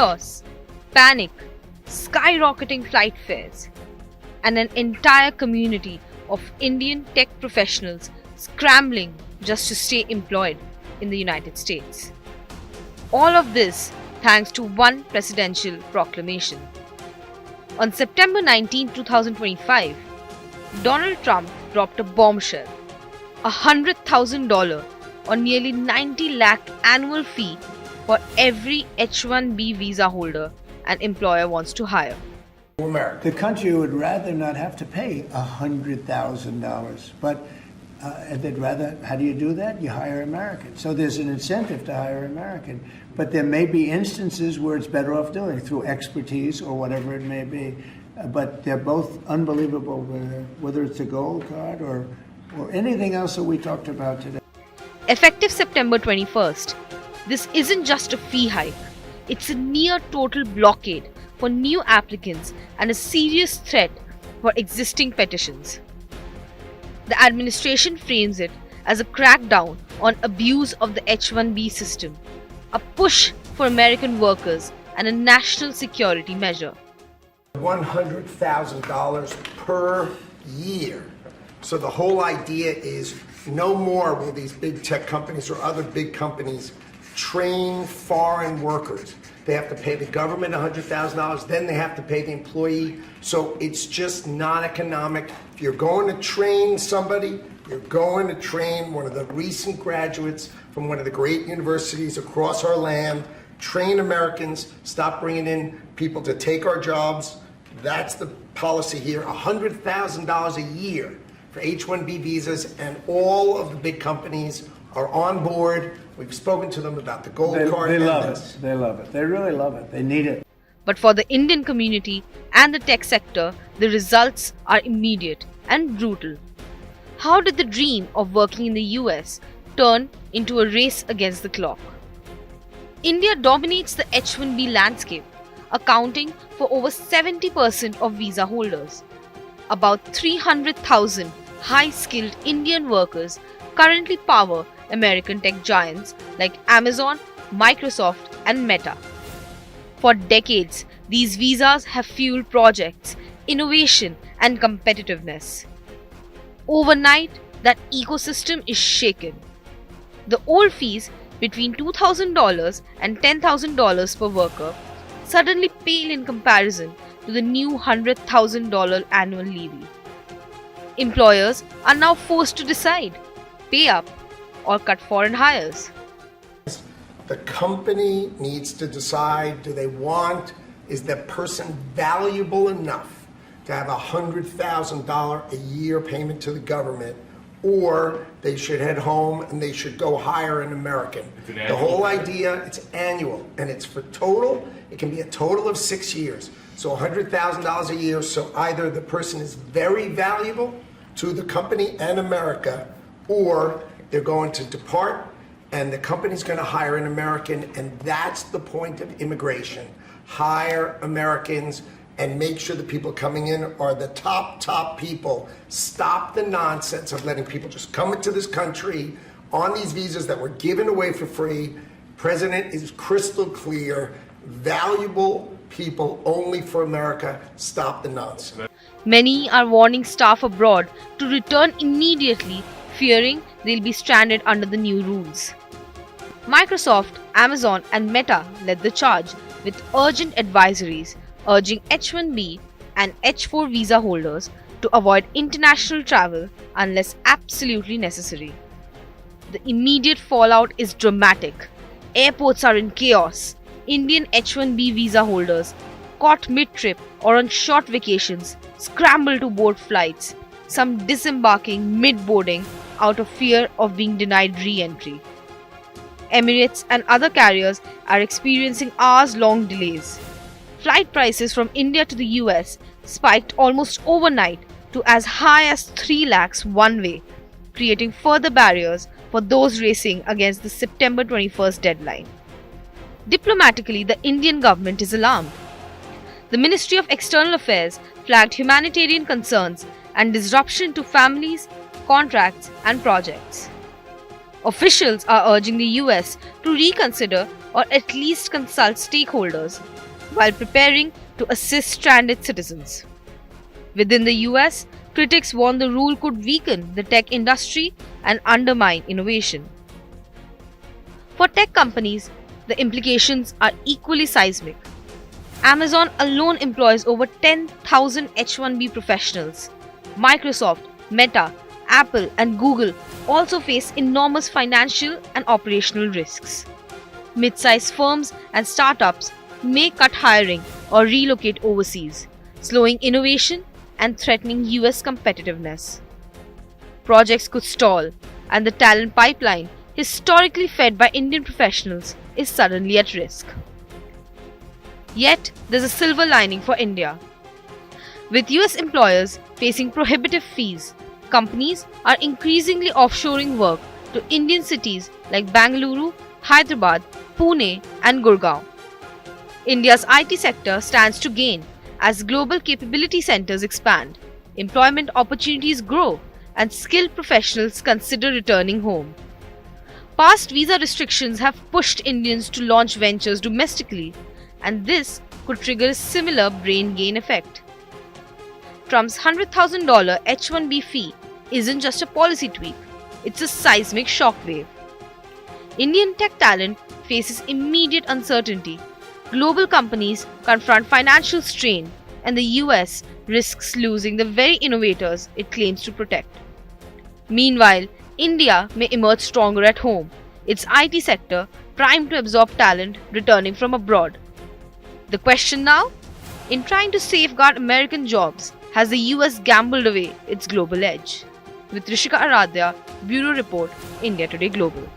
chaos, panic, skyrocketing flight fares, and an entire community of Indian tech professionals scrambling just to stay employed in the United States. All of this thanks to one presidential proclamation. On September 19, 2025, Donald Trump dropped a bombshell, a $100,000 or nearly 90 lakh annual fee for every H-1B visa holder an employer wants to hire. The country would rather not have to pay $100,000, but they'd rather, how do you do that? You hire Americans. So there's an incentive to hire American. But there may be instances where it's better off doing it through expertise or whatever it may be. But they're both unbelievable, whether it's a gold card or anything else that we talked about today. Effective September 21st, this isn't just a fee hike. It's a near total blockade for new applicants and a serious threat for existing petitions. The administration frames it as a crackdown on abuse of the H-1B system, a push for American workers, and a national security measure. $100,000 per year. So the whole idea is no more will these big tech companies or other big companies train foreign workers. They have to pay the government $100,000, then they have to pay the employee. So it's just not economic. If you're going to train somebody, you're going to train one of the recent graduates from one of the great universities across our land. Train Americans, stop bringing in people to take our jobs. That's the policy here, $100,000 a year for H-1B visas, and all of the big companies are on board. We've spoken to them about the gold card. They love it. They love it. They really love it. They need it. But for the Indian community and the tech sector, the results are immediate and brutal. How did the dream of working in the US turn into a race against the clock? India dominates the H-1B landscape, accounting for over 70% of visa holders. About 300,000 high-skilled Indian workers currently power American tech giants like Amazon, Microsoft, and Meta. For decades, these visas have fueled projects, innovation, and competitiveness. Overnight, that ecosystem is shaken. The old fees between $2,000 and $10,000 per worker suddenly pale in comparison to the new $100,000 annual levy. Employers are now forced to decide, pay up or cut foreign hires. The company needs to decide, is that person valuable enough to have a $100,000 a year payment to the government, or they should head home and they should go hire an American. The whole idea, it's annual, and it's for total, it can be a total of 6 years. So $100,000 a year, so either the person is very valuable to the company and America, or they're going to depart and the company's going to hire an American, and that's the point of immigration. Hire Americans and make sure the people coming in are the top people. Stop the nonsense of letting people just come into this country on these visas that were given away for free. President is crystal clear. Valuable people only for America. Stop the nonsense. Many are warning staff abroad to return immediately, fearing they'll be stranded under the new rules. Microsoft, Amazon, and Meta led the charge with urgent advisories urging H-1B and H-4 visa holders to avoid international travel unless absolutely necessary. The immediate fallout is dramatic. Airports are in chaos. Indian H-1B visa holders caught mid-trip or on short vacations scramble to board flights, some disembarking mid-boarding out of fear of being denied re-entry. Emirates and other carriers are experiencing hours-long delays. Flight prices from India to the US spiked almost overnight to as high as 3 lakhs one way, creating further barriers for those racing against the September 21st deadline. Diplomatically, the Indian government is alarmed. The Ministry of External Affairs flagged humanitarian concerns and disruption to families, contracts, and projects. Officials are urging the US to reconsider or at least consult stakeholders while preparing to assist stranded citizens. Within the US, critics warn the rule could weaken the tech industry and undermine innovation. For tech companies, the implications are equally seismic. Amazon alone employs over 10,000 H-1B professionals. Microsoft, Meta, Apple, and Google also face enormous financial and operational risks. Mid-sized firms and startups may cut hiring or relocate overseas, slowing innovation and threatening US competitiveness. Projects could stall, and the talent pipeline, historically fed by Indian professionals, is suddenly at risk. Yet, there's a silver lining for India. With US employers facing prohibitive fees, companies are increasingly offshoring work to Indian cities like Bangalore, Hyderabad, Pune, and Gurgaon. India's IT sector stands to gain as global capability centers expand, employment opportunities grow, and skilled professionals consider returning home. Past visa restrictions have pushed Indians to launch ventures domestically, and this could trigger a similar brain gain effect. Trump's $100,000 H-1B fee isn't just a policy tweak, it's a seismic shockwave. Indian tech talent faces immediate uncertainty, global companies confront financial strain, and the US risks losing the very innovators it claims to protect. Meanwhile, India may emerge stronger at home, its IT sector primed to absorb talent returning from abroad. The question now? In trying to safeguard American jobs, has the US gambled away its global edge? With Rishika Aradhya, Bureau Report, India Today Global.